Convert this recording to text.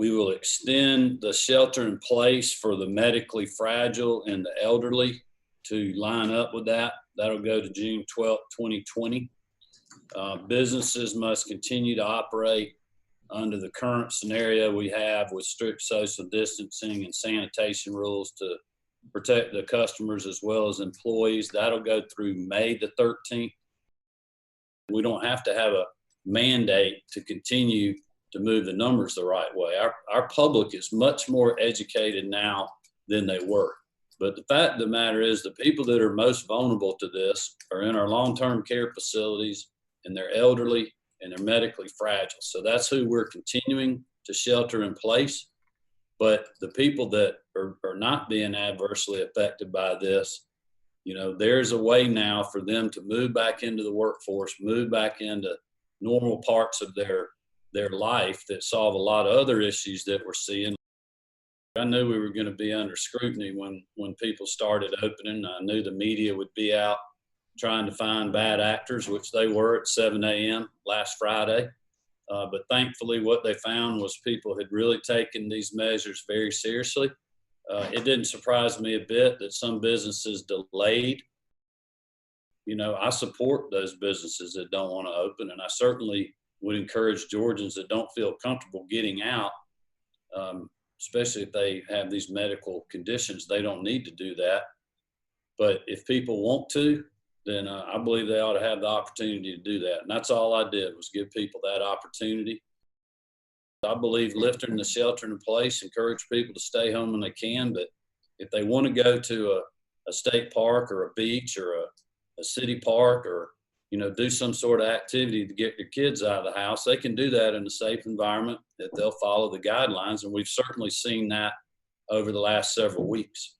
We will extend the shelter in place for the medically fragile and the elderly to line up with that. That'll go to June 12th, 2020. Businesses must continue to operate under the current scenario we have with strict social distancing and sanitation rules to protect the customers as well as employees. That'll go through May the 13th. We don't have to have a mandate to continue to move the numbers the right way. Our public is much more educated now than they were. But the fact of the matter is the people that are most vulnerable to this are in our long-term care facilities, and they're elderly and they're medically fragile. So that's who we're continuing to shelter in place. But the people that are not being adversely affected by this, there's a way now for them to move back into the workforce, move back into normal parts of their life that solve a lot of other issues that we're seeing. I knew we were going to be under scrutiny when people started opening. I knew the media would be out trying to find bad actors, which they were at 7 a.m. last Friday. But thankfully, what they found was people had really taken these measures very seriously. It didn't surprise me a bit that some businesses delayed. I support those businesses that don't want to open, and I certainly would encourage Georgians that don't feel comfortable getting out, especially if they have these medical conditions. They don't need to do that. But if people want to, then I believe they ought to have the opportunity to do that. And that's all I did, was give people that opportunity. I believe lifting the shelter in place, encourage people to stay home when they can. But if they want to go to a state park or a beach or a city park or, do some sort of activity to get their kids out of the house, they can do that in a safe environment that they'll follow the guidelines. And we've certainly seen that over the last several weeks.